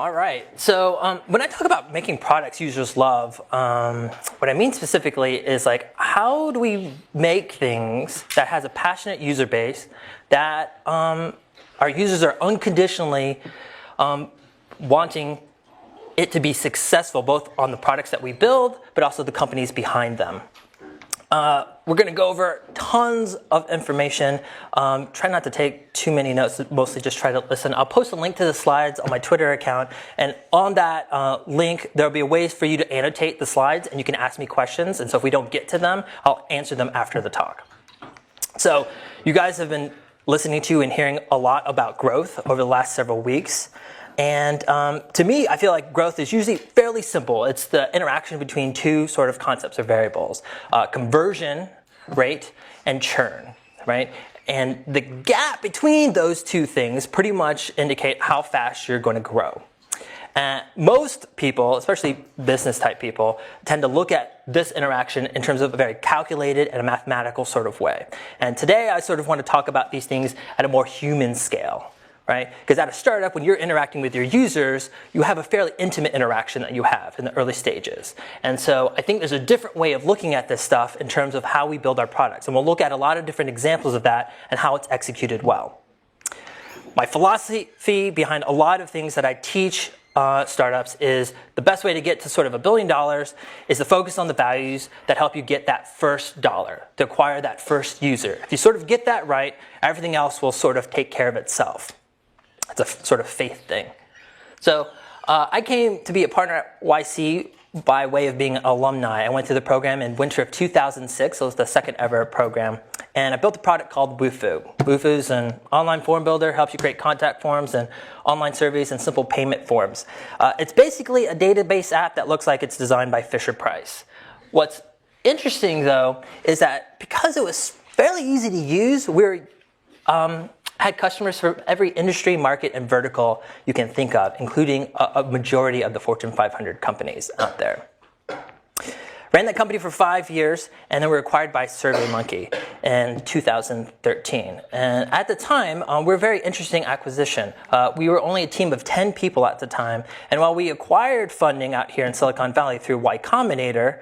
All right. So when I talk about making products users love, what I mean specifically is like, how do we make things that has a passionate user base that our users are unconditionally wanting it to be successful, both on the products that we build, but also the companies behind them. We're going to go over tons of information. Try not to take too many notes, mostly just try to listen. I'll post a link to the slides on my Twitter account, and on that link, there'll be ways for you to annotate the slides, and you can ask me questions, and so if we don't get to them, I'll answer them after the talk. So you guys have been listening to and hearing a lot about growth over the last several weeks. And to me, I feel like growth is usually fairly simple. It's the interaction between two sort of concepts or variables, conversion rate and churn, right? And the gap between those two things pretty much indicate how fast you're going to grow. Most people, especially business type people, tend to look at this interaction in terms of a very calculated and a mathematical sort of way. And today I sort of want to talk about these things at a more human scale. Right? Because at a startup, when you're interacting with your users, you have a fairly intimate interaction that you have in the early stages. And so I think there's a different way of looking at this stuff in terms of how we build our products. And we'll look at a lot of different examples of that and how it's executed well. My philosophy behind a lot of things that I teach startups is the best way to get to sort of $1 billion is to focus on the values that help you get that first dollar, to acquire that first user. If you sort of get that right, everything else will sort of take care of itself. It's a sort of faith thing. So I came to be a partner at YC by way of being an alumni. I went through the program in winter of 2006. So it was the second ever program. And I built a product called Wufoo. Wufoo is an online form builder, helps you create contact forms and online surveys and simple payment forms. It's basically a database app that looks like it's designed by Fisher-Price. What's interesting, though, is that because it was fairly easy to use, we're had customers from every industry, market, and vertical you can think of, including a majority of the Fortune 500 companies out there. Ran that company for 5 years, and then we were acquired by SurveyMonkey in 2013. And at the time, we were a very interesting acquisition. We were only a team of 10 people at the time, and while we acquired funding out here in Silicon Valley through Y Combinator,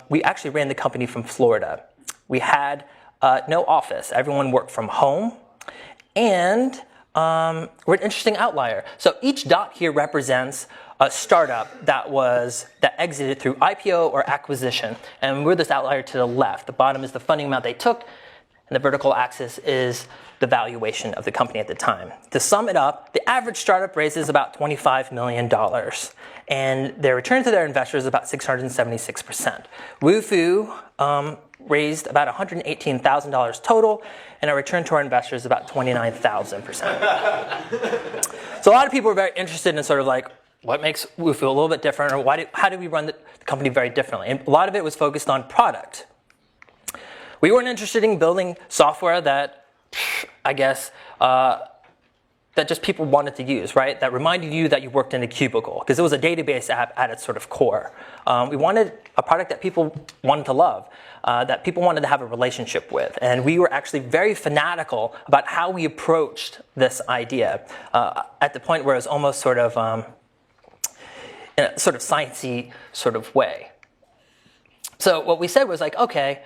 we actually ran the company from Florida. We had no office. Everyone worked from home. And we're an interesting outlier. So each dot here represents a startup that exited through IPO or acquisition. And we're this outlier to the left. The bottom is the funding amount they took, and the vertical axis is the valuation of the company at the time. To sum it up, the average startup raises about $25 million. And their return to their investors is about 676%. Wufoo raised about $118,000 total, and our return to our investors is about 29,000%. So a lot of people are very interested in sort of like, what makes Wufoo a little bit different, or how do we run the company very differently? And a lot of it was focused on product. We weren't interested in building software that, I guess, that just people wanted to use, right? That reminded you that you worked in a cubicle, because it was a database app at its sort of core. We wanted a product that people wanted to love, that people wanted to have a relationship with. And we were actually very fanatical about how we approached this idea at the point where it was almost sort of in a sort of sciencey sort of way. So what we said was like, okay,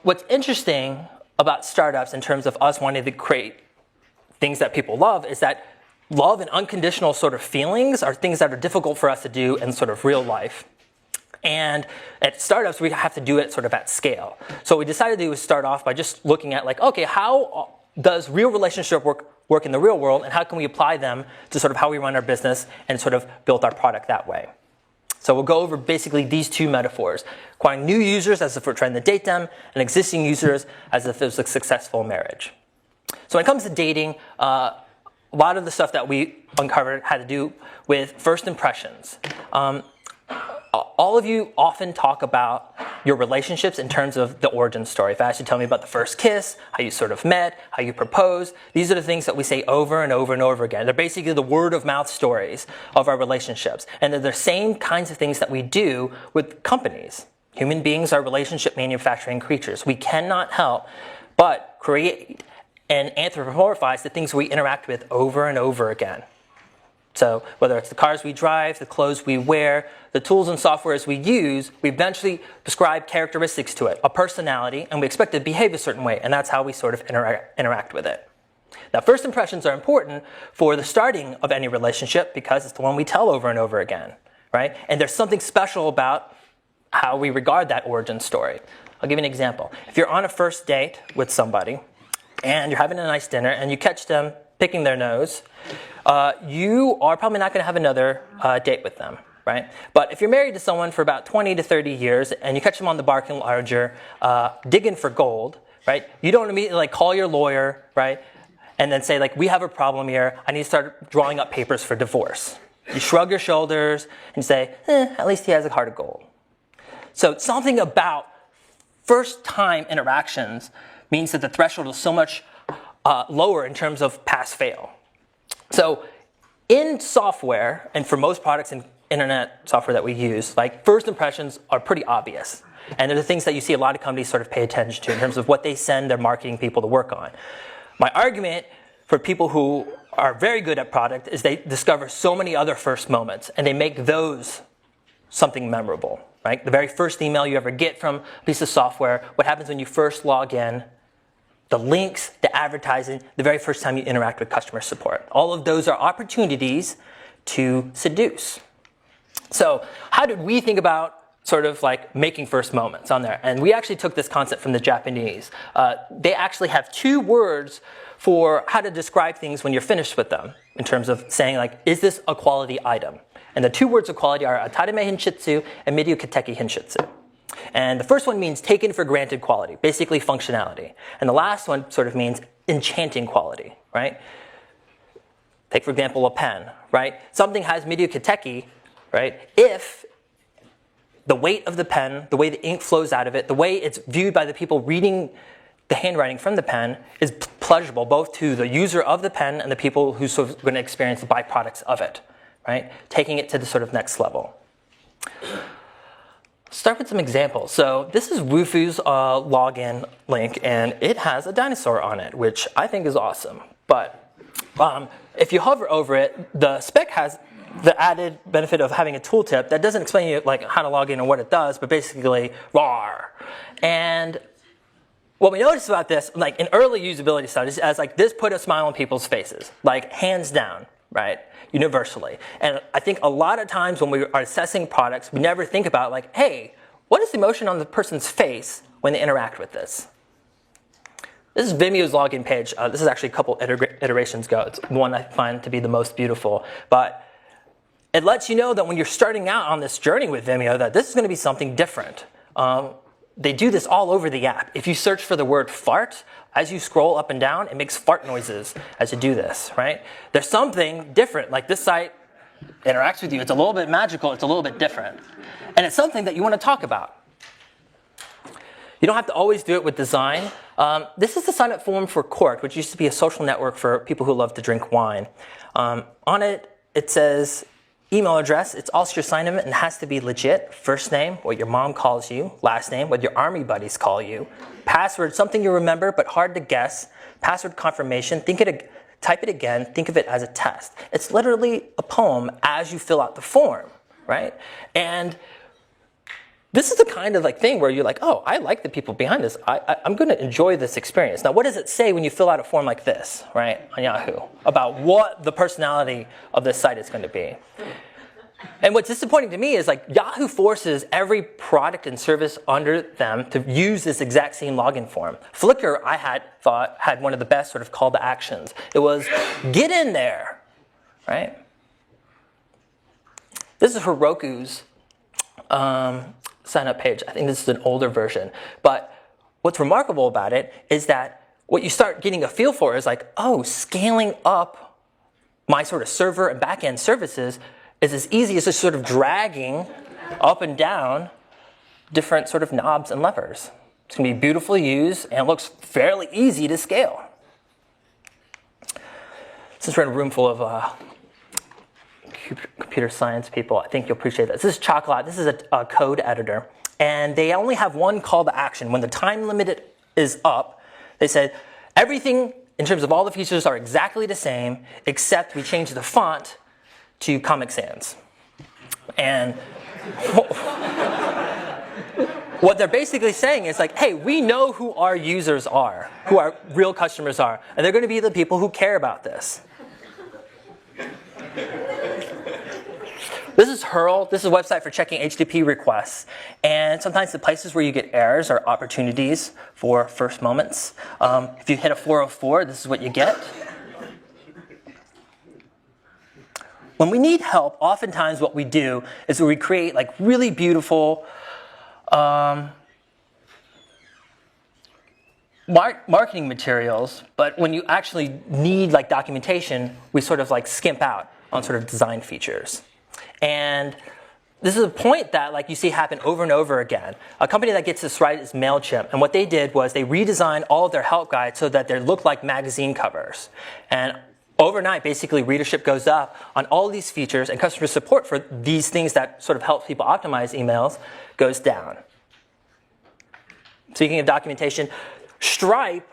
what's interesting about startups in terms of us wanting to create things that people love is that love and unconditional sort of feelings are things that are difficult for us to do in sort of real life. And at startups, we have to do it sort of at scale. So what we decided to do was start off by just looking at like, okay, how does real relationship work in the real world, and how can we apply them to sort of how we run our business and sort of build our product that way? So we'll go over basically these two metaphors: acquiring new users as if we're trying to date them, and existing users as if it was a successful marriage. So when it comes to dating, a lot of the stuff that we uncovered had to do with first impressions. All of you often talk about your relationships in terms of the origin story. If I asked you to tell me about the first kiss, how you sort of met, how you proposed, these are the things that we say over and over and over again. They're basically the word of mouth stories of our relationships. And they're the same kinds of things that we do with companies. Human beings are relationship manufacturing creatures. We cannot help but create and anthropomorphize the things we interact with over and over again. So whether it's the cars we drive, the clothes we wear, the tools and softwares we use, we eventually prescribe characteristics to it, a personality, and we expect it to behave a certain way, and that's how we sort of interact with it. Now, first impressions are important for the starting of any relationship because it's the one we tell over and over again, right? And there's something special about how we regard that origin story. I'll give you an example. If you're on a first date with somebody and you're having a nice dinner and you catch them picking their nose, you are probably not going to have another date with them, right? But if you're married to someone for about 20 to 30 years and you catch them on the parking larger digging for gold, right? You don't immediately like call your lawyer, right? And then say like, we have a problem here. I need to start drawing up papers for divorce. You shrug your shoulders and say, at least he has a heart of gold. So something about first-time interactions means that the threshold is so much lower in terms of pass-fail. So in software, and for most products and internet software that we use, like first impressions are pretty obvious. And they're the things that you see a lot of companies sort of pay attention to in terms of what they send their marketing people to work on. My argument for people who are very good at product is they discover so many other first moments, and they make those something memorable, right? The very first email you ever get from a piece of software, what happens when you first log in, the links, the advertising, the very first time you interact with customer support. All of those are opportunities to seduce. So how did we think about sort of like making first moments on there? And we actually took this concept from the Japanese. They actually have 2 words for how to describe things when you're finished with them, in terms of saying like, is this a quality item? And the 2 words of quality are atarime hinshitsu and miryū kateki hinshitsu. And the first one means taken for granted quality, basically functionality. And the last one sort of means enchanting quality, right? Take, for example, a pen, right? Something has miryū kateki, right? If the weight of the pen, the way the ink flows out of it, the way it's viewed by the people reading the handwriting from the pen is pleasurable both to the user of the pen and the people who sort of going to experience the byproducts of it, right? Taking it to the sort of next level. Start with some examples. So this is Wufu's login link, and it has a dinosaur on it, which I think is awesome. But if you hover over it, the spec has the added benefit of having a tooltip that doesn't explain you like how to log in and what it does, but basically RAR. And what we noticed about this, like in early usability studies, as like this put a smile on people's faces, like hands down, right? Universally. And I think a lot of times when we are assessing products, we never think about like, hey, what is the emotion on the person's face when they interact with this? This is Vimeo's login page. This is actually a couple iterations ago. It's one I find to be the most beautiful. But it lets you know that when you're starting out on this journey with Vimeo, that this is going to be something different. They do this all over the app. If you search for the word fart, as you scroll up and down, it makes fart noises as you do this, right? There's something different. Like this site interacts with you. It's a little bit magical. It's a little bit different. And it's something that you want to talk about. You don't have to always do it with design. This is the sign-up form for Cork, which used to be a social network for people who love to drink wine. On it, it says email address. It's also your sign-in and it has to be legit. First name, what your mom calls you. Last name, what your army buddies call you. Password, something you remember but hard to guess. Password confirmation, type it again, think of it as a test. It's literally a poem as you fill out the form, right? And this is the kind of like thing where you're like, oh, I like the people behind this. I'm going to enjoy this experience. Now, what does it say when you fill out a form like this, right, on Yahoo, about what the personality of this site is going to be? And what's disappointing to me is like Yahoo forces every product and service under them to use this exact same login form. Flickr, I thought had one of the best sort of call to actions. It was, get in there, right? This is Heroku's sign-up page. I think this is an older version. But what's remarkable about it is that what you start getting a feel for is like, oh, scaling up my sort of server and back-end services is as easy as just sort of dragging up and down different sort of knobs and levers. It's going to be beautifully used, and it looks fairly easy to scale. Since we're in a room full of computer science people, I think you'll appreciate this. This is Chocolat. This is a code editor. And they only have one call to action. When the time limit is up, they said, everything in terms of all the features are exactly the same, except we change the font to Comic Sans. And what they're basically saying is like, hey, we know who our users are, who our real customers are, and they're going to be the people who care about this. This is Hurl. This is a website for checking HTTP requests. And sometimes the places where you get errors are opportunities for first moments. If you hit a 404, this is what you get. When we need help, oftentimes what we do is we create like really beautiful marketing materials, but when you actually need like documentation, we sort of like skimp out on sort of design features. And this is a point that like you see happen over and over again. A company that gets this right is MailChimp, and what they did was they redesigned all of their help guides so that they look like magazine covers. And overnight, basically, readership goes up on all these features, and customer support for these things that sort of help people optimize emails goes down. Speaking of documentation, Stripe,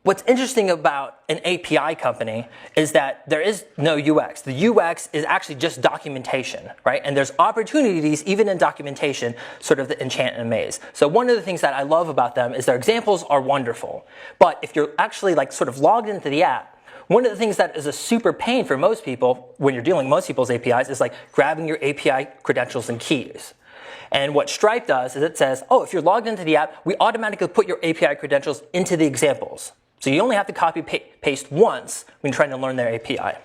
what's interesting about an API company is that there is no UX. The UX is actually just documentation, right? And there's opportunities, even in documentation, sort of the enchant and amaze. So one of the things that I love about them is their examples are wonderful. But if you're actually like sort of logged into the app, one of the things that is a super pain for most people when you're dealing with most people's APIs is like grabbing your API credentials and keys. And what Stripe does is it says, oh, if you're logged into the app, we automatically put your API credentials into the examples. So you only have to copy paste once when you're trying to learn their API.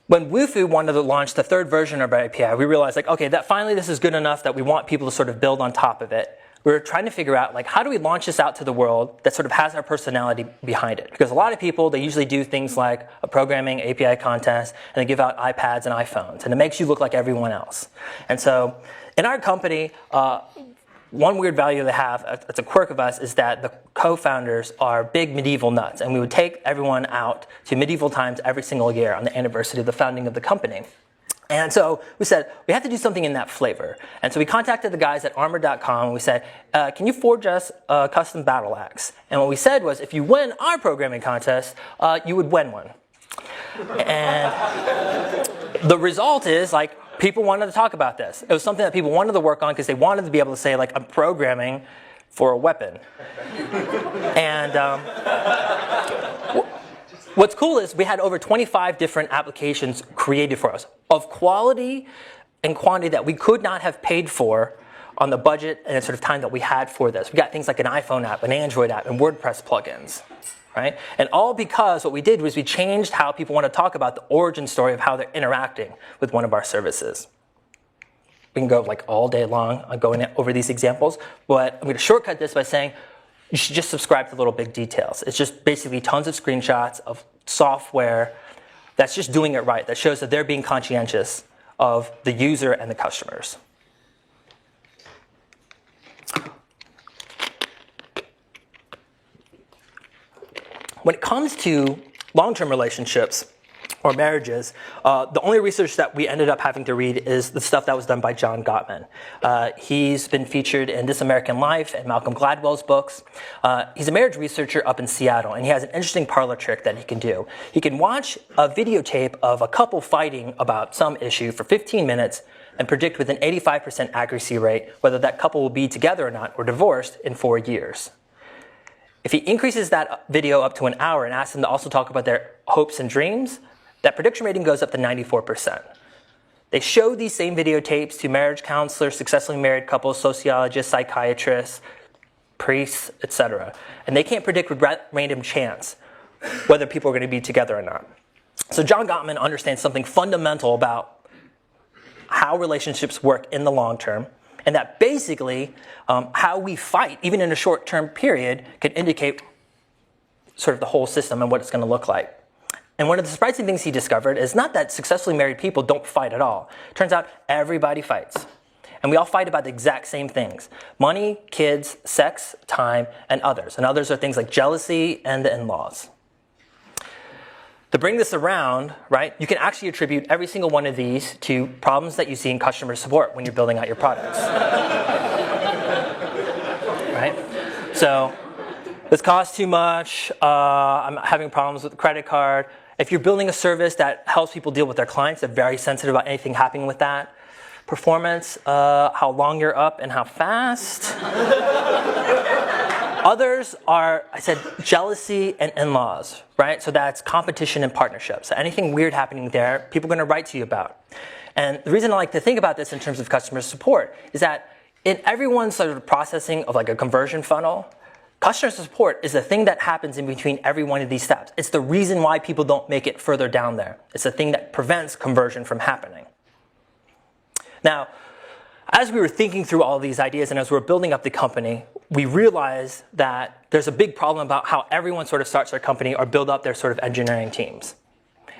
When Wufoo wanted to launch the third version of our API, we realized like, okay, that finally this is good enough that we want people to sort of build on top of it. We were trying to figure out like how do we launch this out to the world that sort of has our personality behind it? Because a lot of people, they usually do things like a programming API contest and they give out iPads and iPhones, and it makes you look like everyone else. And so in our company, one weird value they have, it's a quirk of us, is that the co-founders are big medieval nuts, and we would take everyone out to medieval times every single year on the anniversary of the founding of the company. And so we said, we have to do something in that flavor. And so we contacted the guys at armor.com, and we said, can you forge us a custom battle axe? And what we said was, if you win our programming contest, you would win one. And the result is, like, people wanted to talk about this. It was something that people wanted to work on because they wanted to be able to say, like, I'm programming for a weapon. And what's cool is we had over 25 different applications created for us of quality and quantity that we could not have paid for on the budget and the sort of time that we had for this. We got things like an iPhone app, an Android app, and WordPress plugins. Right? And all because what we did was we changed how people want to talk about the origin story of how they're interacting with one of our services. We can go like all day long on going over these examples, but I'm going to shortcut this by saying you should just subscribe to Little Big Details. It's just basically tons of screenshots of software that's just doing it right, that shows that they're being conscientious of the user and the customers. When it comes to long-term relationships or marriages, the only research that we ended up having to read is the stuff that was done by John Gottman. He's been featured in This American Life and Malcolm Gladwell's books. He's a marriage researcher up in Seattle, and he has an interesting parlor trick that he can do. He can watch a videotape of a couple fighting about some issue for 15 minutes and predict with an 85% accuracy rate whether that couple will be together or not or divorced in 4 years. If he increases that video up to an hour and asks them to also talk about their hopes and dreams, that prediction rating goes up to 94%. They show these same videotapes to marriage counselors, successfully married couples, sociologists, psychiatrists, priests, etc. And they can't predict with random chance whether people are going to be together or not. So John Gottman understands something fundamental about how relationships work in the long term, and that basically how we fight, even in a short-term period, can indicate sort of the whole system and what it's going to look like. And one of the surprising things he discovered is not that successfully married people don't fight at all. Turns out everybody fights. And we all fight about the exact same things: money, kids, sex, time, and others. And others are things like jealousy and the in-laws. To bring this around, right, you can actually attribute every single one of these to problems that you see in customer support when you're building out your products. Right? So this costs too much, I'm having problems with the credit card. If you're building a service that helps people deal with their clients, they're very sensitive about anything happening with that. Performance, how long you're up and how fast. Others are, I said, jealousy and in-laws, right? So that's competition and partnerships. So anything weird happening there, people are going to write to you about. And the reason I like to think about this in terms of customer support is that in everyone's sort of processing of like a conversion funnel, customer support is the thing that happens in between every one of these steps. It's the reason why people don't make it further down there. It's the thing that prevents conversion from happening. Now, as we were thinking through all of these ideas and as we were building up the company, we realized that there's a big problem about how everyone sort of starts their company or build up their sort of engineering teams.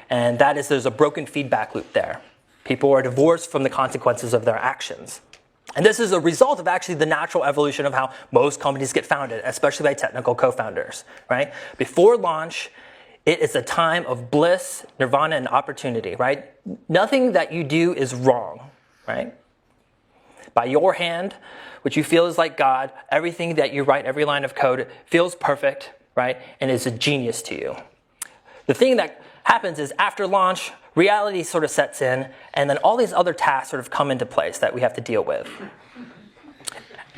And that is there's a broken feedback loop there. People are divorced from the consequences of their actions. And this is a result of actually the natural evolution of how most companies get founded, especially by technical co-founders, right? Before launch, it is a time of bliss, nirvana, and opportunity, right? Nothing that you do is wrong, right? By your hand, which you feel is like God, everything that you write, every line of code feels perfect, right? And is a genius to you. The thing that happens is after launch, reality sort of sets in, and then all these other tasks sort of come into place that we have to deal with.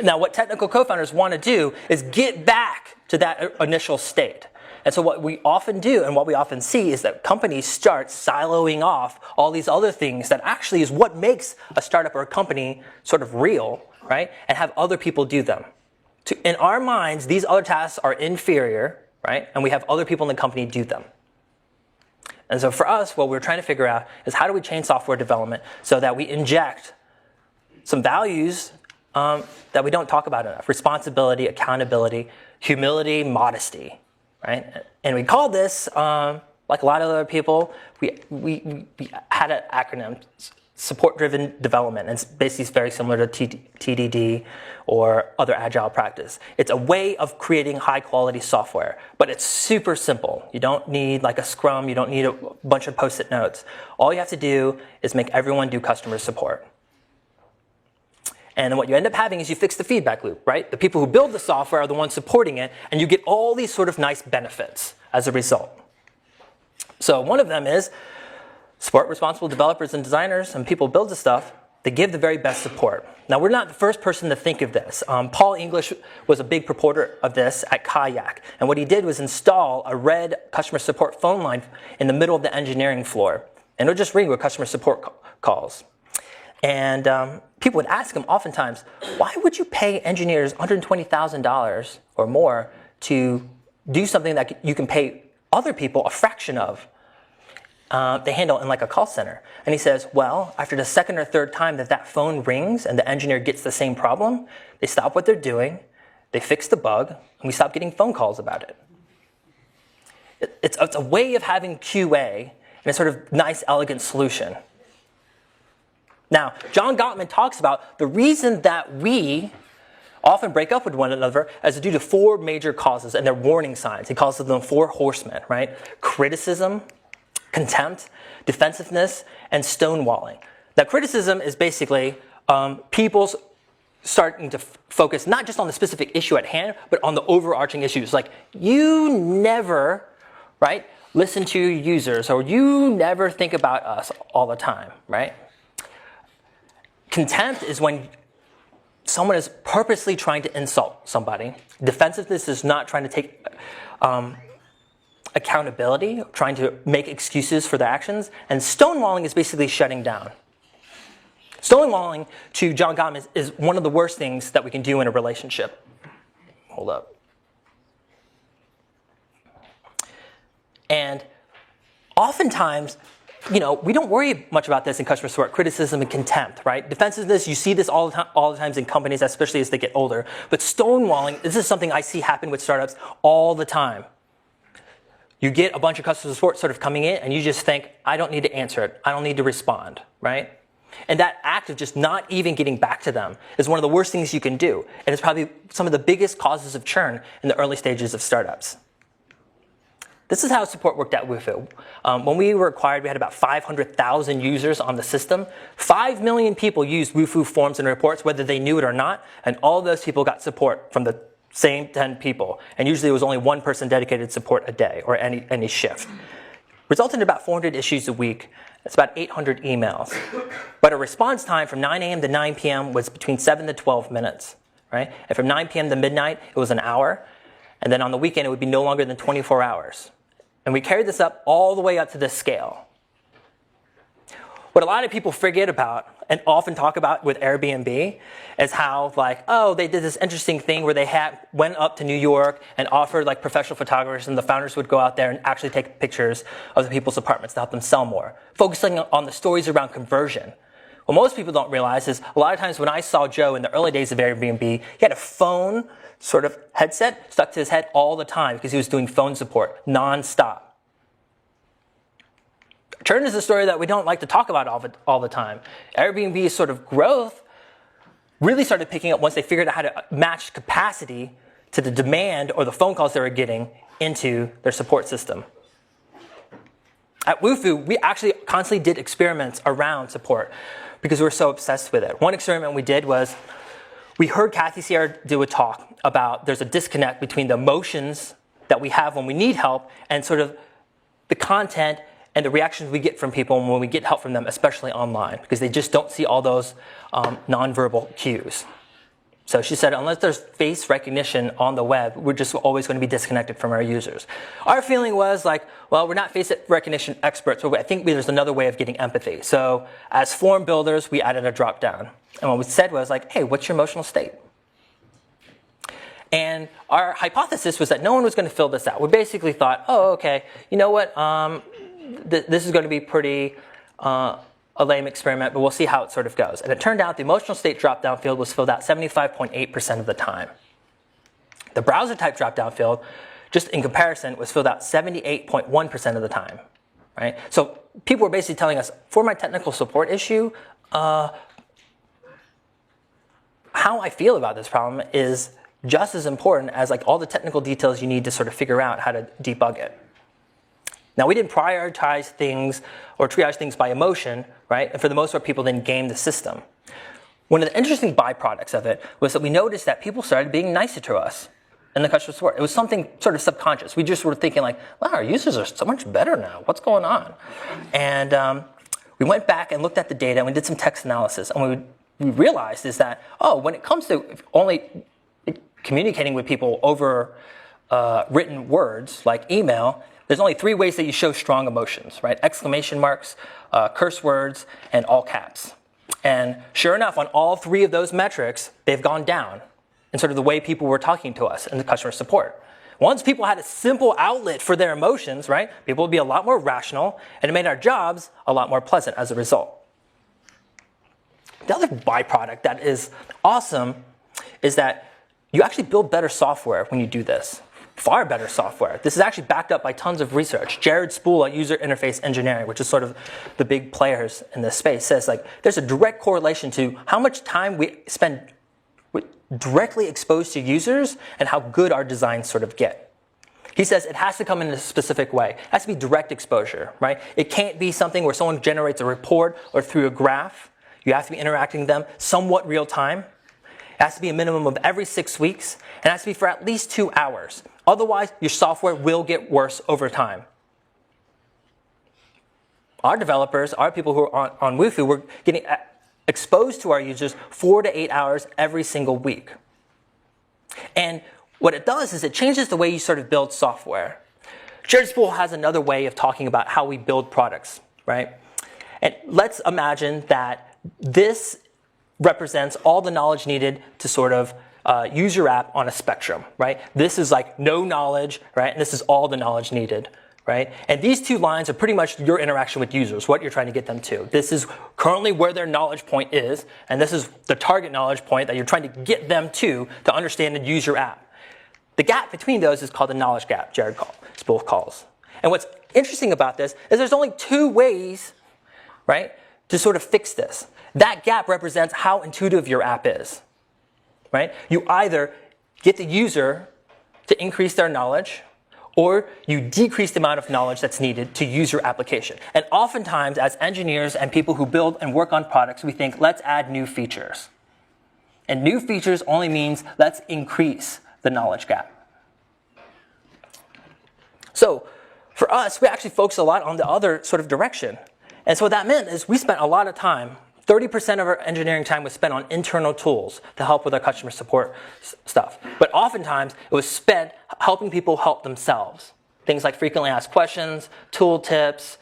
Now, what technical co-founders want to do is get back to that initial state. And so what we often do and what we often see is that companies start siloing off all these other things that actually is what makes a startup or a company sort of real, right? And have other people do them. In our minds, these other tasks are inferior, right? And we have other people in the company do them. And so for us, what we're trying to figure out is how do we change software development so that we inject some values that we don't talk about enough. Responsibility, accountability, humility, modesty, right? And we call this, like a lot of other people, we had an acronym, support-driven development. And it's basically very similar to TDD or other agile practice. It's a way of creating high-quality software, but it's super simple. You don't need like a Scrum. You don't need a bunch of Post-it notes. All you have to do is make everyone do customer support. And then what you end up having is you fix the feedback loop, right? The people who build the software are the ones supporting it, and you get all these sort of nice benefits as a result. So one of them is support responsible developers and designers and people who build the stuff. They give the very best support. Now, we're not the first person to think of this. Paul English was a big proponent of this at Kayak. And what he did was install a red customer support phone line in the middle of the engineering floor. And it would just ring with customer support calls. And people would ask him oftentimes, why would you pay engineers $120,000 or more to do something that you can pay other people a fraction of? They handle in like a call center. And he says, well, after the second or third time that phone rings and the engineer gets the same problem, they stop what they're doing, they fix the bug, and we stop getting phone calls about it. It's a way of having QA and a sort of nice, elegant solution. Now, John Gottman talks about the reason that we often break up with one another is due to four major causes, and they're warning signs. He calls them the four horsemen, right? Criticism, contempt, defensiveness, and stonewalling. Now, criticism is basically people starting to focus not just on the specific issue at hand, but on the overarching issues. Like, you never, right, listen to your users, or you never think about us all the time, right? Contempt is when someone is purposely trying to insult somebody. Defensiveness is not trying to take accountability, trying to make excuses for their actions. And stonewalling is basically shutting down. Stonewalling, to John Gottman, is one of the worst things that we can do in a relationship. Hold up. And oftentimes, we don't worry much about this in customer support, criticism and contempt, right? Defensiveness, you see this all the times in companies, especially as they get older. But stonewalling, this is something I see happen with startups all the time. You get a bunch of customer support sort of coming in, and you just think, I don't need to answer it. I don't need to respond, right? And that act of just not even getting back to them is one of the worst things you can do. And it's probably some of the biggest causes of churn in the early stages of startups. This is how support worked at Wufoo. When we were acquired, we had about 500,000 users on the system. 5 million people used Wufoo forms and reports, whether they knew it or not, and all of those people got support from the same 10 people. And usually it was only one person dedicated to support a day or any shift. Resulted in about 400 issues a week. That's about 800 emails. But a response time from 9 a.m. to 9 p.m. was between 7 to 12 minutes, right? And from 9 p.m. to midnight, it was an hour. And then on the weekend, it would be no longer than 24 hours. And we carried this up all the way up to this scale. What a lot of people forget about and often talk about with Airbnb is how, like, oh, they did this interesting thing where they went up to New York and offered like professional photographers, and the founders would go out there and actually take pictures of the people's apartments to help them sell more, focusing on the stories around conversion. What most people don't realize is a lot of times when I saw Joe in the early days of Airbnb, he had a phone sort of headset stuck to his head all the time because he was doing phone support nonstop. Turn is a story that we don't like to talk about all the time. Airbnb's sort of growth really started picking up once they figured out how to match capacity to the demand or the phone calls they were getting into their support system. At Wufoo, we actually constantly did experiments around support because we were so obsessed with it. One experiment we did was we heard Kathy Sierra do a talk about there's a disconnect between the emotions that we have when we need help and sort of the content and the reactions we get from people when we get help from them, especially online, because they just don't see all those nonverbal cues. So she said, unless there's face recognition on the web, we're just always going to be disconnected from our users. Our feeling was like, well, we're not face recognition experts, but I think there's another way of getting empathy. So as form builders, we added a drop down. And what we said was like, hey, what's your emotional state? And our hypothesis was that no one was going to fill this out. We basically thought, oh, okay, you know what? This is going to be pretty a lame experiment, but we'll see how it sort of goes. And it turned out the emotional state drop-down field was filled out 75.8% of the time. The browser type drop-down field, just in comparison, was filled out 78.1% of the time. Right? So people were basically telling us, for my technical support issue, how I feel about this problem is just as important as like all the technical details you need to sort of figure out how to debug it. Now, we didn't prioritize things or triage things by emotion, right? And for the most part, people didn't game the system. One of the interesting byproducts of it was that we noticed that people started being nicer to us in the customer support. It was something sort of subconscious. We just were thinking like, wow, our users are so much better now. What's going on? And we went back and looked at the data and we did some text analysis. And what we realized is that, oh, when it comes to only communicating with people over written words like email, there's only 3 ways that you show strong emotions, right? Exclamation marks, curse words, and all caps. And sure enough, on all 3 of those metrics, they've gone down in sort of the way people were talking to us in the customer support. Once people had a simple outlet for their emotions, right, people would be a lot more rational, and it made our jobs a lot more pleasant as a result. The other byproduct that is awesome is that you actually build better software when you do this. Far better software. This is actually backed up by tons of research. Jared Spool at User Interface Engineering, which is sort of the big players in this space, says like there's a direct correlation to how much time we spend directly exposed to users and how good our designs sort of get. He says it has to come in a specific way. It has to be direct exposure, right? It can't be something where someone generates a report or through a graph. You have to be interacting with them somewhat real time. It has to be a minimum of every 6 weeks, and it has to be for at least 2 hours. Otherwise, your software will get worse over time. Our developers, our people who are on Wufoo, we're getting exposed to our users 4 to 8 hours every single week. And what it does is it changes the way you sort of build software. Jared Spool has another way of talking about how we build products, right? And let's imagine that this represents all the knowledge needed to sort of use your app on a spectrum, right? This is like no knowledge, right? And this is all the knowledge needed, right? And these 2 lines are pretty much your interaction with users, what you're trying to get them to. This is currently where their knowledge point is, and this is the target knowledge point that you're trying to get them to understand and use your app. The gap between those is called the knowledge gap, Jared Spool calls. And what's interesting about this is there's only 2 ways, right, to sort of fix this. That gap represents how intuitive your app is. Right? You either get the user to increase their knowledge, or you decrease the amount of knowledge that's needed to use your application. And oftentimes, as engineers and people who build and work on products, we think, let's add new features. And new features only means let's increase the knowledge gap. So for us, we actually focused a lot on the other sort of direction. And so what that meant is we spent a lot of time, 30% of our engineering time was spent on internal tools to help with our customer support stuff. But oftentimes, it was spent helping people help themselves. Things like frequently asked questions, tool tips,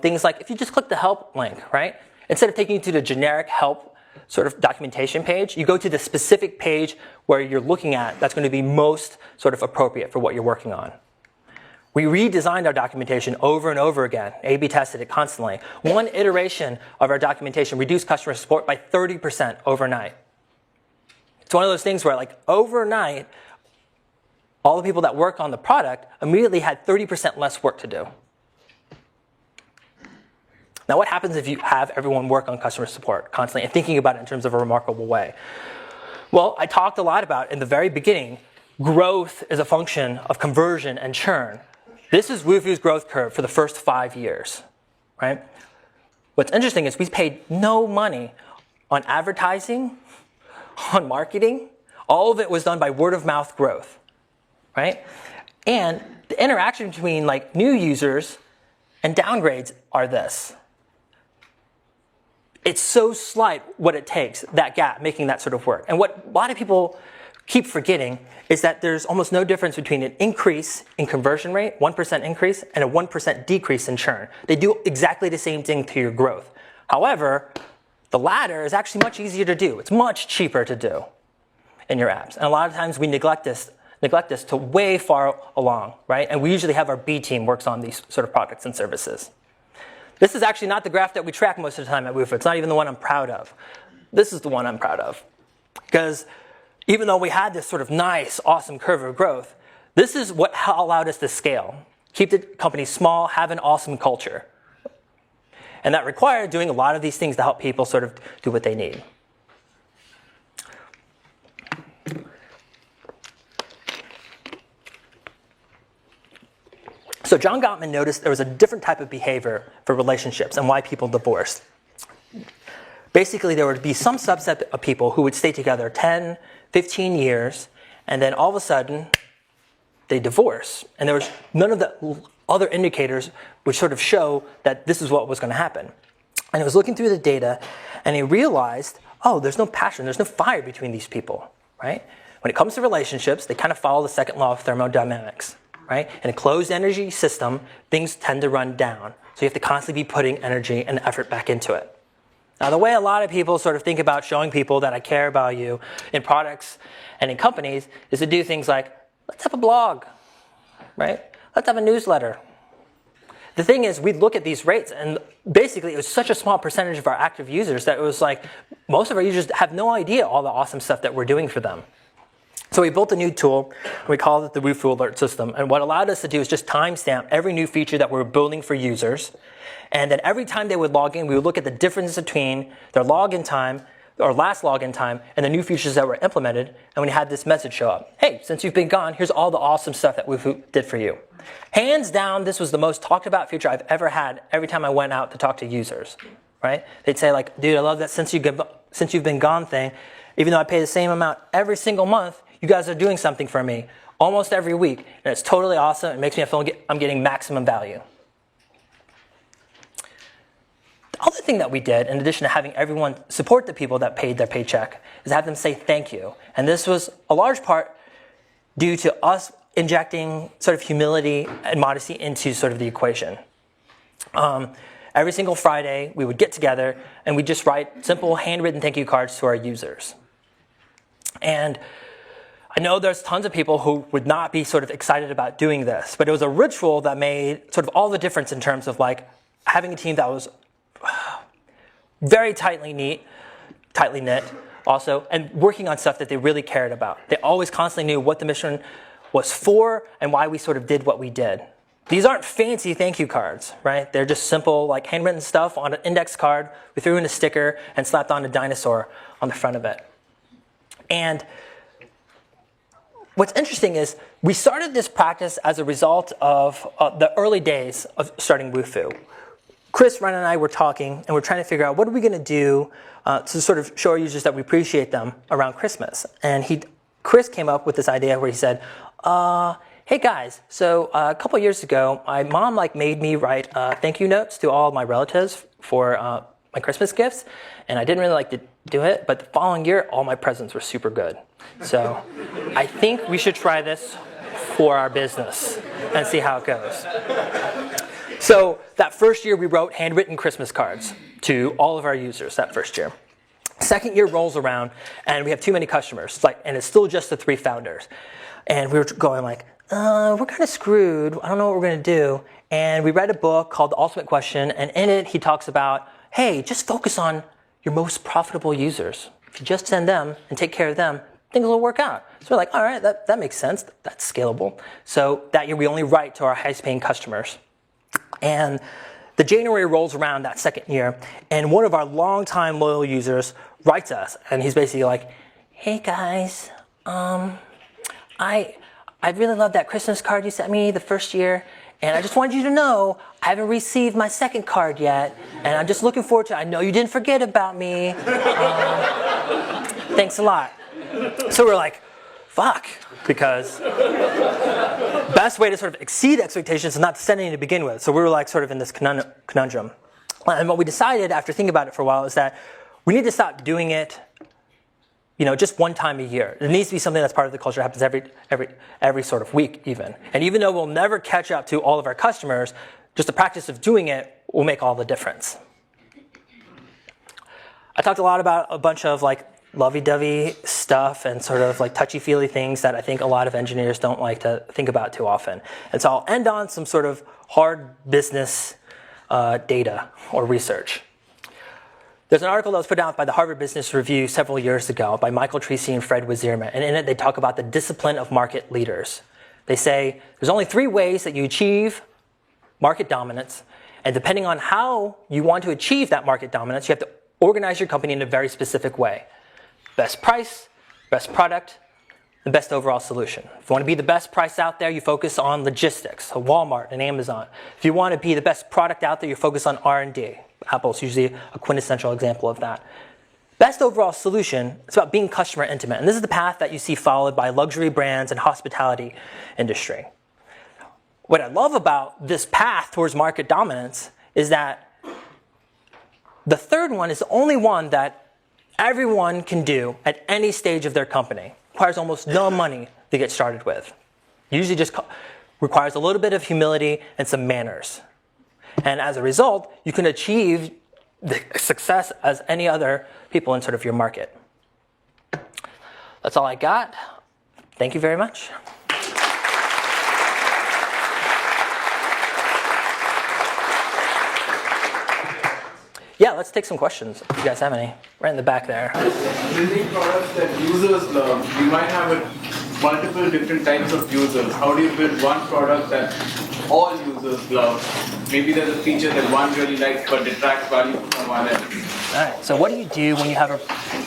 things like if you just click the help link, right? Instead of taking you to the generic help sort of documentation page, you go to the specific page where you're looking at that's going to be most sort of appropriate for what you're working on. We redesigned our documentation over and over again, A/B tested it constantly. One iteration of our documentation reduced customer support by 30% overnight. It's one of those things where, like, overnight, all the people that work on the product immediately had 30% less work to do. Now, what happens if you have everyone work on customer support constantly and thinking about it in terms of a remarkable way? Well, I talked a lot about, in the very beginning, growth is a function of conversion and churn. This is Wufoo's growth curve for the first 5 years, right? What's interesting is we paid no money on advertising, on marketing. All of it was done by word of mouth growth, right? And the interaction between like new users and downgrades are this. It's so slight what it takes, that gap, making that sort of work. And what a lot of people keep forgetting is that there's almost no difference between an increase in conversion rate, 1% increase, and a 1% decrease in churn. They do exactly the same thing to your growth. However, the latter is actually much easier to do. It's much cheaper to do in your apps. And a lot of times we neglect this to way far along, right? And we usually have our B team works on these sort of products and services. This is actually not the graph that we track most of the time at Wufoo. It's not even the one I'm proud of. This is the one I'm proud of. Because even though we had this sort of nice, awesome curve of growth, this is what allowed us to scale. Keep the company small, have an awesome culture. And that required doing a lot of these things to help people sort of do what they need. So John Gottman noticed there was a different type of behavior for relationships and why people divorced. Basically, there would be some subset of people who would stay together 10, 15 years, and then all of a sudden, they divorce. And there was none of the other indicators which sort of show that this is what was going to happen. And he was looking through the data, and he realized, oh, there's no passion, there's no fire between these people, right? When it comes to relationships, they kind of follow the second law of thermodynamics, right? In a closed energy system, things tend to run down. So you have to constantly be putting energy and effort back into it. Now, the way a lot of people sort of think about showing people that I care about you in products and in companies is to do things like, let's have a blog, right? Let's have a newsletter. The thing is, we'd look at these rates, and basically it was such a small percentage of our active users that it was like most of our users have no idea all the awesome stuff that we're doing for them. So we built a new tool, and we called it the Wufoo Alert System. And what allowed us to do is just timestamp every new feature that we're building for users. And then every time they would log in, we would look at the difference between their login time, or last login time, and the new features that were implemented. And we had this message show up. Hey, since you've been gone, here's all the awesome stuff that Wufoo did for you. Hands down, this was the most talked about feature I've ever had every time I went out to talk to users, right? They'd say like, dude, I love that since you've been gone thing. Even though I pay the same amount every single month, you guys are doing something for me almost every week. And it's totally awesome. It makes me feel I'm getting maximum value. The other thing that we did, in addition to having everyone support the people that paid their paycheck, is have them say thank you. And this was a large part due to us injecting sort of humility and modesty into sort of the equation. Every single Friday, we would get together and we'd just write simple handwritten thank you cards to our users. And I know there's tons of people who would not be sort of excited about doing this, but it was a ritual that made sort of all the difference in terms of like having a team that was very tightly knit also, and working on stuff that they really cared about. They always constantly knew what the mission was for and why we sort of did what we did. These aren't fancy thank you cards, right? They're just simple, like handwritten stuff on an index card. We threw in a sticker and slapped on a dinosaur on the front of it. And what's interesting is we started this practice as a result of the early days of starting Wufoo. Chris, Ren, and I were talking, and we're trying to figure out what are we going to do to sort of show our users that we appreciate them around Christmas. And he Chris came up with this idea where he said, hey guys, so a couple years ago, my mom made me write thank you notes to all my relatives for my Christmas gifts, and I didn't really like to do it, but the following year, all my presents were super good. So I think we should try this for our business and see how it goes. So that first year, we wrote handwritten Christmas cards to all of our users that first year. Second year rolls around, and we have too many customers, and it's still just the 3 founders. And we were going we're kind of screwed. I don't know what we're going to do. And we read a book called The Ultimate Question, and in it, he talks about, hey, just focus on your most profitable users. If you just send them and take care of them, things will work out. So we're like, all right, that makes sense. That's scalable. So that year, we only write to our highest paying customers. And the January rolls around that second year, and one of our longtime loyal users writes us, and he's basically like, hey guys, I really love that Christmas card you sent me the first year, and I just wanted you to know I haven't received my second card yet, and I'm just looking forward to it. I know you didn't forget about me. Thanks a lot. So we're like, fuck, because best way to sort of exceed expectations is not to send any to begin with. So we were sort of in this conundrum. And what we decided after thinking about it for a while is that we need to stop doing it just one time a year. It needs to be something that's part of the culture, happens every sort of week even. And even though we'll never catch up to all of our customers, just the practice of doing it will make all the difference. I talked a lot about a bunch of lovey-dovey stuff and sort of touchy-feely things that I think a lot of engineers don't like to think about too often. And so I'll end on some sort of hard business data or research. There's an article that was put out by the Harvard Business Review several years ago by Michael Treacy and Fred Wazirman, and in it they talk about the discipline of market leaders. They say there's only 3 ways that you achieve market dominance, and depending on how you want to achieve that market dominance, you have to organize your company in a very specific way. Best price, best product, the best overall solution. If you want to be the best price out there, you focus on logistics, so Walmart and Amazon. If you want to be the best product out there, you focus on R&D. Apple's usually a quintessential example of that. Best overall solution, it's about being customer intimate. And this is the path that you see followed by luxury brands and hospitality industry. What I love about this path towards market dominance is that the third one is the only one that everyone can do at any stage of their company. Requires almost no money to get started with. Usually just requires a little bit of humility and some manners. And as a result, you can achieve the success as any other people in sort of your market. That's all I got. Thank you very much. Yeah, let's take some questions if you guys have any. Right in the back there. Building products that users love, you might have multiple different types of users. How do you build one product that all users love? Maybe there's a feature that one really likes but detracts value from someone else. All right, so what do you do when you have a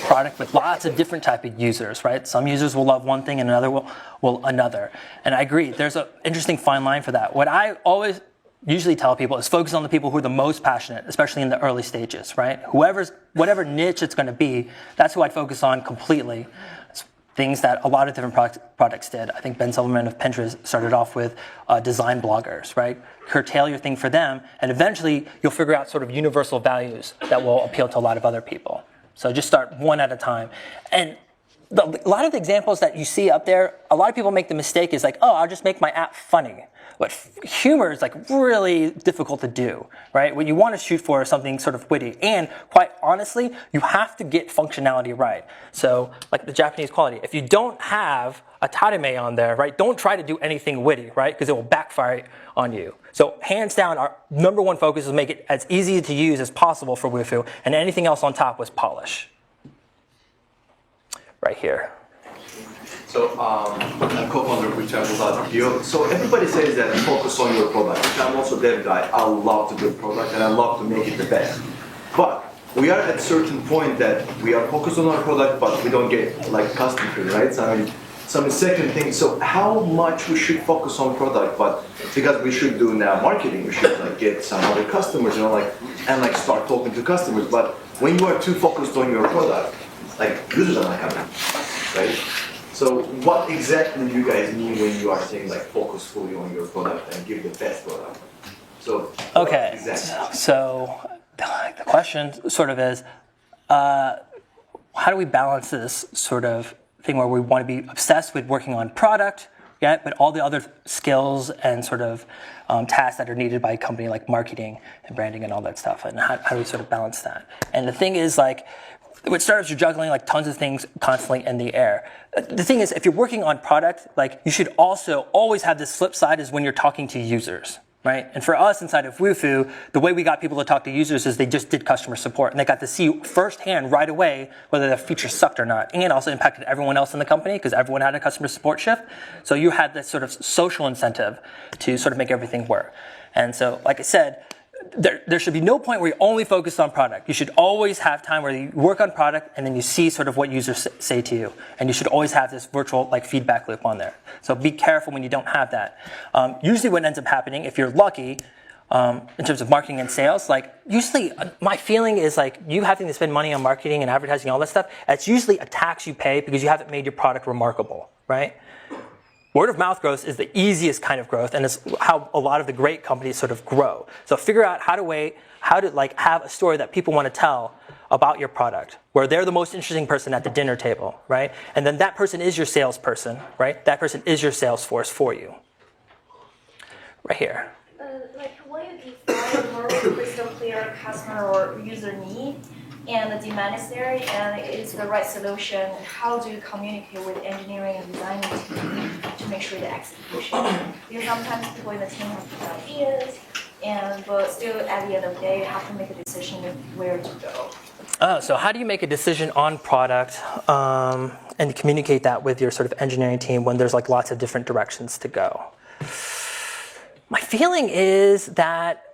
product with lots of different type of users, right? Some users will love one thing and another will another. And I agree, there's an interesting fine line for that. What I always usually tell people is focus on the people who are the most passionate, especially in the early stages, right? Whatever niche it's going to be, that's who I'd focus on completely. It's things that a lot of different products did. I think Ben Silverman of Pinterest started off with design bloggers, right? Curtail your thing for them, and eventually you'll figure out sort of universal values that will appeal to a lot of other people. So just start one at a time. And a lot of the examples that you see up there, a lot of people make the mistake is I'll just make my app funny. But humor is really difficult to do, right? What you want to shoot for is something sort of witty. And quite honestly, you have to get functionality right. So like the Japanese quality, if you don't have a tarime on there, right, don't try to do anything witty, right? Because it will backfire on you. So hands down, our number one focus is make it as easy to use as possible for Wufoo, and anything else on top was polish. Right here. So I'm co-founder with Perdazed. So everybody says that focus on your product. I'm also a dev guy. I love to build product and I love to make it the best. But we are at a certain point that we are focused on our product, but we don't get customers, right? So second thing. So how much we should focus on product, but because we should do now marketing, we should get some other customers, and start talking to customers. But when you are too focused on your product, users are not coming, right? So what exactly do you guys mean when you are saying like focus fully on your product and give the best product? So Okay, exactly. so the question sort of is, how do we balance this sort of thing where we want to be obsessed with working on product, yeah, but all the other skills and sort of tasks that are needed by a company like marketing and branding and all that stuff, and how do we sort of balance that? And the thing is, like, with startups, you're juggling like tons of things constantly in the air. The thing is, if you're working on product, like, you should also always have this flip side is when you're talking to users. Right? And for us inside of Wufoo, the way we got people to talk to users is they just did customer support and they got to see firsthand right away whether the feature sucked or not. And it also impacted everyone else in the company because everyone had a customer support shift. So you had this sort of social incentive to sort of make everything work. And so, like I said, there should be no point where you only focus on product. You should always have time where you work on product and then you see sort of what users say to you. And you should always have this virtual like feedback loop on there. So be careful when you don't have that. Usually what ends up happening, if you're lucky, in terms of marketing and sales, like usually my feeling is like you having to spend money on marketing and advertising and all that stuff, it's usually a tax you pay because you haven't made your product remarkable, right? Word of mouth growth is the easiest kind of growth, and it's how a lot of the great companies sort of grow. So figure out how to like have a story that people want to tell about your product, where they're the most interesting person at the dinner table, right? And then that person is your salesperson, right? That person is your sales force for you. Right here. Like when you define a more crystal clear customer or user need, and the demand is there, and it's the right solution, how do you communicate with engineering and design team to make sure the execution? Because sometimes people in the team have good ideas, but still at the end of the day, you have to make a decision of where to go. So how do you make a decision on product and communicate that with your sort of engineering team when there's like lots of different directions to go? My feeling is that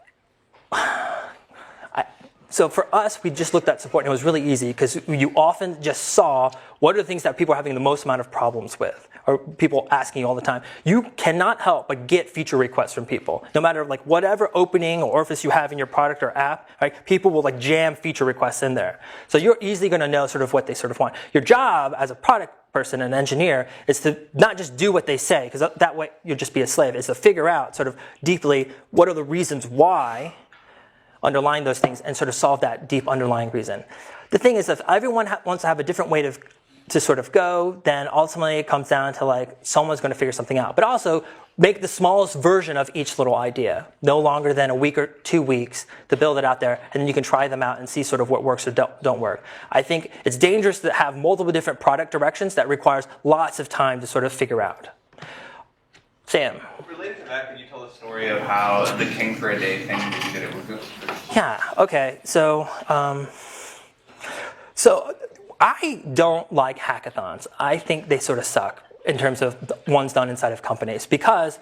so for us, we just looked at support, and it was really easy because you often just saw what are the things that people are having the most amount of problems with, or people asking you all the time. You cannot help but get feature requests from people. No matter like whatever opening or orifice you have in your product or app, right, people will like jam feature requests in there. So you're easily going to know sort of what they sort of want. Your job as a product person, an engineer, is to not just do what they say, because that way you'll just be a slave, is to figure out sort of deeply what are the reasons why underlying those things and sort of solve that deep underlying reason. The thing is, if everyone wants to have a different way to sort of go, then ultimately it comes down to like someone's going to figure something out. But also make the smallest version of each little idea, no longer than a week or 2 weeks to build it out there, and then you can try them out and see sort of what works or don't work. I think it's dangerous to have multiple different product directions that requires lots of time to sort of figure out. Sam. Related to that, can you tell the story of how the King for a Day thing that you did at Wufoo? Yeah, okay. So I don't like hackathons. I think they sort of suck in terms of the ones done inside of companies because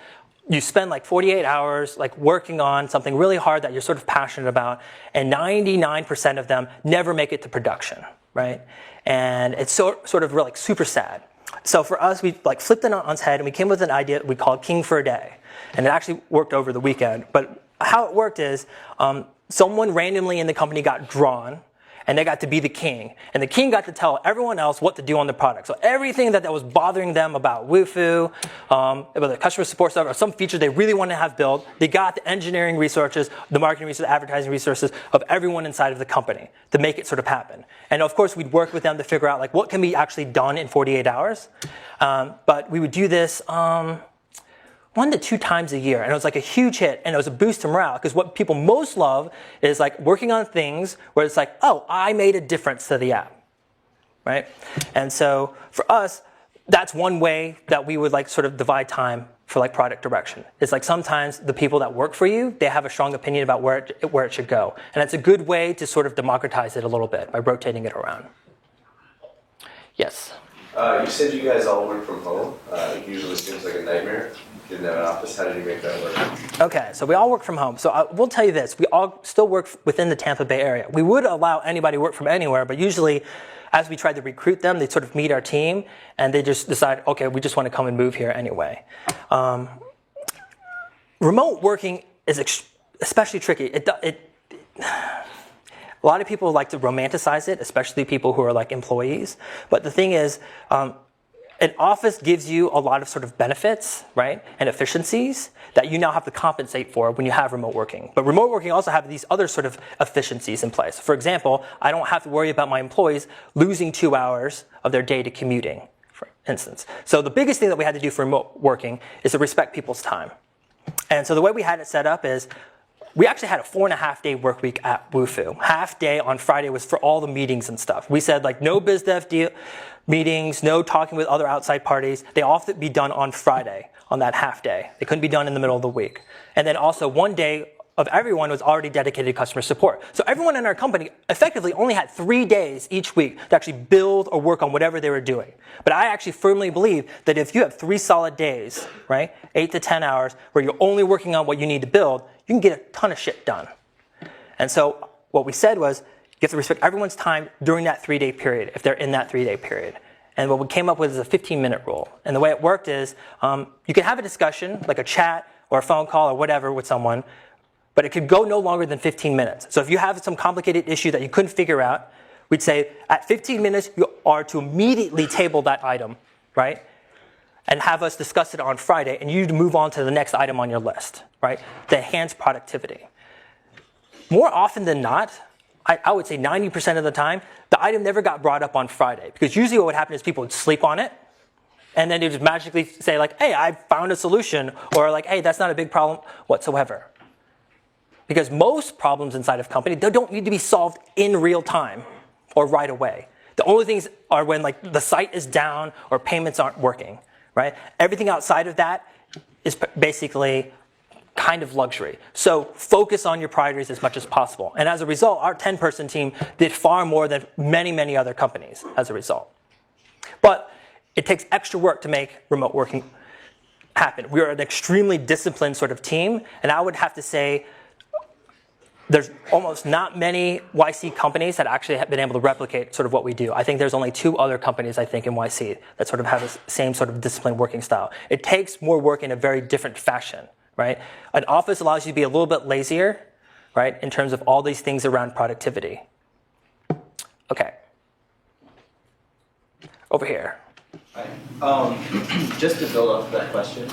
you spend like 48 hours like working on something really hard that you're sort of passionate about, and 99% of them never make it to production, right? And it's sort of like super sad. So for us, we like flipped it on its head, and we came with an idea we called King for a Day. And it actually worked over the weekend. But how it worked is someone randomly in the company got drawn, and they got to be the king. And the king got to tell everyone else what to do on the product. So everything that was bothering them about Wufoo, about the customer support stuff, or some feature they really wanted to have built, they got the engineering resources, the marketing resources, the advertising resources of everyone inside of the company to make it sort of happen. And of course, we'd work with them to figure out like what can be actually done in 48 hours. But we would do this 1 to 2 times a year, and it was like a huge hit, and it was a boost to morale, because what people most love is like working on things where it's like, oh, I made a difference to the app, right? And so for us, that's one way that we would like sort of divide time for like product direction. It's like sometimes the people that work for you, they have a strong opinion about where it should go, and it's a good way to sort of democratize it a little bit by rotating it around. Yes? You said you guys all work from home. It usually seems like a nightmare. You didn't have an office. How did you make that work? Okay, so we all work from home. So I will tell you this. We all still work within the Tampa Bay area. We would allow anybody to work from anywhere, but usually as we tried to recruit them, they'd sort of meet our team, and they just decide, okay, we just want to come and move here anyway. Remote working is especially tricky. A lot of people like to romanticize it, especially people who are like employees. But the thing is, an office gives you a lot of sort of benefits, right, and efficiencies that you now have to compensate for when you have remote working. But remote working also have these other sort of efficiencies in place. For example, I don't have to worry about my employees losing 2 hours of their day to commuting, for instance. So the biggest thing that we had to do for remote working is to respect people's time. And so the way we had it set up is we actually had a 4.5-day work week at Wufu. Half day on Friday was for all the meetings and stuff. We said like no biz dev meetings, no talking with other outside parties. They all have to be done on Friday on that half day. They couldn't be done in the middle of the week. And then also 1 day of everyone was already dedicated to customer support. So everyone in our company effectively only had 3 days each week to actually build or work on whatever they were doing. But I actually firmly believe that if you have 3 solid days, right, 8 to 10 hours, where you're only working on what you need to build, you can get a ton of shit done. And so what we said was, you have to respect everyone's time during that 3-day period, if they're in that 3-day period. And what we came up with is a 15-minute rule. And the way it worked is, you can have a discussion, like a chat or a phone call or whatever with someone, but it could go no longer than 15 minutes. So if you have some complicated issue that you couldn't figure out, we'd say, at 15 minutes, you are to immediately table that item, right? And have us discuss it on Friday, and you move on to the next item on your list, right? To enhance productivity. More often than not, I would say 90% of the time, the item never got brought up on Friday. Because usually what would happen is people would sleep on it, and then they would just magically say like, hey, I found a solution, or like, hey, that's not a big problem whatsoever. Because most problems inside of company, they don't need to be solved in real time or right away. The only things are when like the site is down or payments aren't working, right? Everything outside of that is basically kind of luxury. So focus on your priorities as much as possible. And as a result, our 10-person team did far more than many, many other companies as a result. But it takes extra work to make remote working happen. We are an extremely disciplined sort of team, and I would have to say there's almost not many YC companies that actually have been able to replicate sort of what we do. I think there's only 2 other companies, I think, in YC that sort of have the same sort of disciplined working style. It takes more work in a very different fashion, right? An office allows you to be a little bit lazier, right, in terms of all these things around productivity. Okay. Over here. Right. Just to build off that question,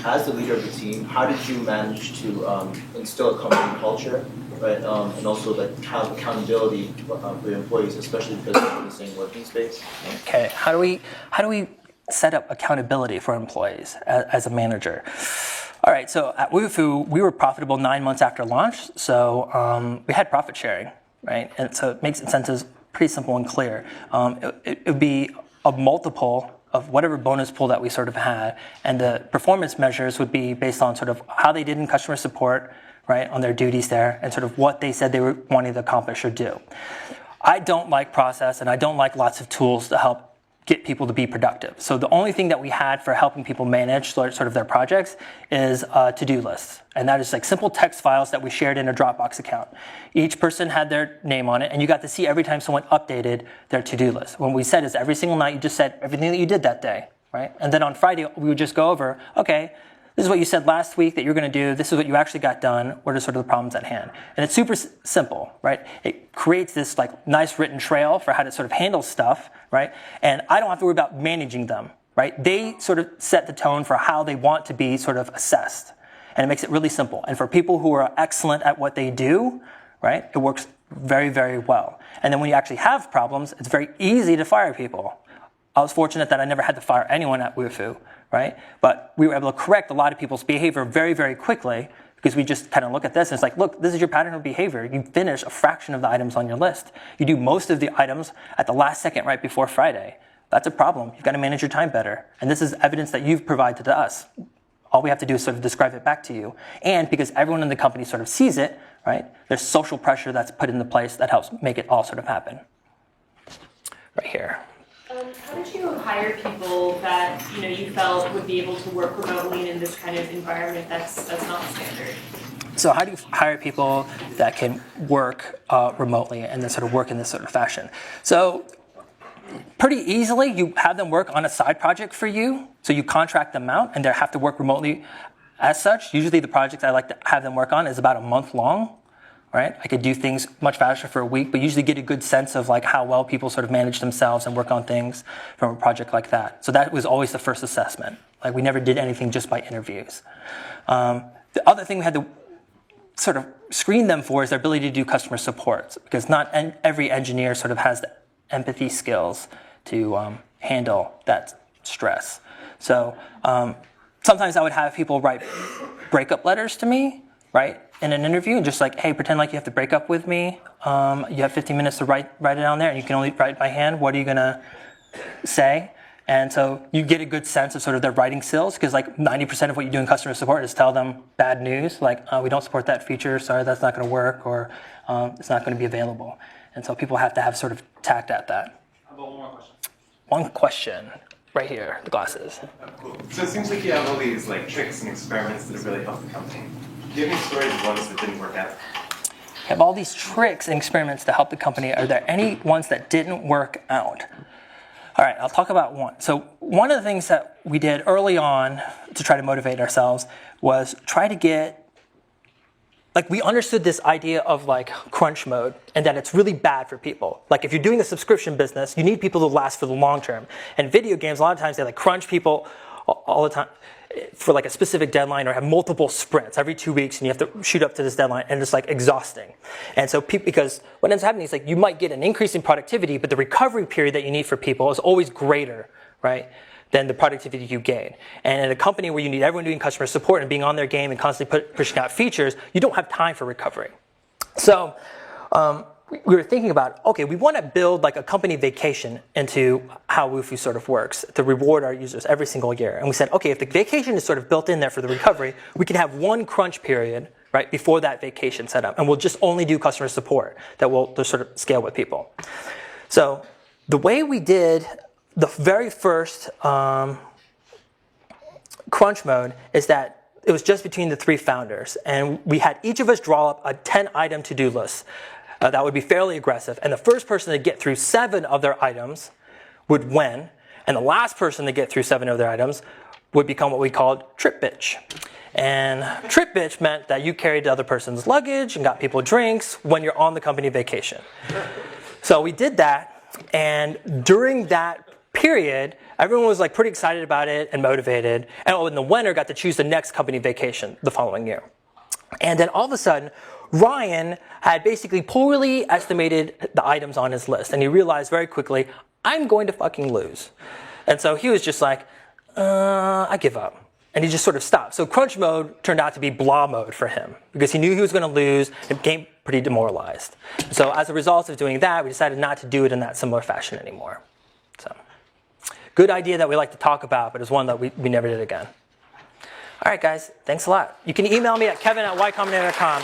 as the leader of the team, how did you manage to instill a company culture, right? And also like have accountability for your employees, especially because they're in the same working space. Okay. How do we set up accountability for employees as a manager? All right. So at Wufu, we were profitable 9 months after launch, so we had profit sharing, right? And so it makes incentives pretty simple and clear. It would be a multiple of whatever bonus pool that we sort of had, and the performance measures would be based on sort of how they did in customer support, right, on their duties there, and sort of what they said they were wanting to accomplish or do. I don't like process, and I don't like lots of tools to help get people to be productive. So the only thing that we had for helping people manage sort of their projects is to-do lists. And that is like simple text files that we shared in a Dropbox account. Each person had their name on it, and you got to see every time someone updated their to-do list. When we said is every single night you just said everything that you did that day, right? And then on Friday we would just go over, okay, this is what you said last week that you're going to do. This is what you actually got done. What are sort of the problems at hand? And it's super simple, right? It creates this like nice written trail for how to sort of handle stuff, right? And I don't have to worry about managing them, right? They sort of set the tone for how they want to be sort of assessed. And it makes it really simple. And for people who are excellent at what they do, right, it works very, very well. And then when you actually have problems, it's very easy to fire people. I was fortunate that I never had to fire anyone at Wufu, right? But we were able to correct a lot of people's behavior very, very quickly because we just kind of look at this and it's like, look, this is your pattern of behavior. You finish a fraction of the items on your list. You do most of the items at the last second right before Friday. That's a problem. You've got to manage your time better. And this is evidence that you've provided to us. All we have to do is sort of describe it back to you. And because everyone in the company sort of sees it, right, there's social pressure that's put into place that helps make it all sort of happen. Right here. How did you hire people that you felt would be able to work remotely in this kind of environment that's not standard? So how do you hire people that can work remotely and then sort of work in this sort of fashion? So pretty easily, you have them work on a side project for you. So you contract them out and they have to work remotely as such. Usually the project I like to have them work on is about a month long, right? I could do things much faster for a week, but usually get a good sense of like how well people sort of manage themselves and work on things from a project like that. So that was always the first assessment. Like we never did anything just by interviews. The other thing we had to sort of screen them for is their ability to do customer support, because not every engineer sort of has the empathy skills to handle that stress. So sometimes I would have people write breakup letters to me, right, in an interview, and just like, hey, pretend like you have to break up with me. You have 15 minutes to write it on there, and you can only write by hand. What are you gonna say? And so you get a good sense of sort of their writing skills, because like 90% of what you do in customer support is tell them bad news, like we don't support that feature, sorry, that's not going to work, or it's not going to be available. And so people have to have sort of tact at that. How about one more question? One question, right here, the glasses. Cool. So it seems like you have all these like tricks and experiments that have really helped the company. Do you have any stories of ones that didn't work out? I have all these tricks and experiments to help the company. Are there any ones that didn't work out? All right, I'll talk about one. So one of the things that we did early on to try to motivate ourselves was try to get, like we understood this idea of like crunch mode and that it's really bad for people. Like if you're doing a subscription business, you need people to last for the long term. And video games, a lot of times they like crunch people all the time for like a specific deadline, or have multiple sprints every 2 weeks, and you have to shoot up to this deadline, and it's like exhausting. And so because what ends up happening is like you might get an increase in productivity, but the recovery period that you need for people is always greater, right, than the productivity you gain. And in a company where you need everyone doing customer support and being on their game and constantly pushing out features, you don't have time for recovery. So we were thinking about, okay, we want to build like a company vacation into how Wufoo sort of works to reward our users every single year. And we said, okay, if the vacation is sort of built in there for the recovery, we can have one crunch period, right, before that vacation set up. And we'll just only do customer support that will sort of scale with people. So the way we did the very first crunch mode is that it was just between the 3 founders. And we had each of us draw up a 10-item to-do list. That would be fairly aggressive. And the first person to get through 7 of their items would win. And the last person to get through 7 of their items would become what we called trip bitch. And trip bitch meant that you carried the other person's luggage and got people drinks when you're on the company vacation. So we did that. And during that period, everyone was like pretty excited about it and motivated. And the winner got to choose the next company vacation the following year. And then all of a sudden, Ryan had basically poorly estimated the items on his list. And he realized very quickly, I'm going to fucking lose. And so he was just like, I give up. And he just sort of stopped. So crunch mode turned out to be blah mode for him, because he knew he was going to lose and became pretty demoralized. So as a result of doing that, we decided not to do it in that similar fashion anymore. So good idea that we like to talk about, but it's one that we never did again. All right, guys, thanks a lot. You can email me at kevin@ycombinator.com.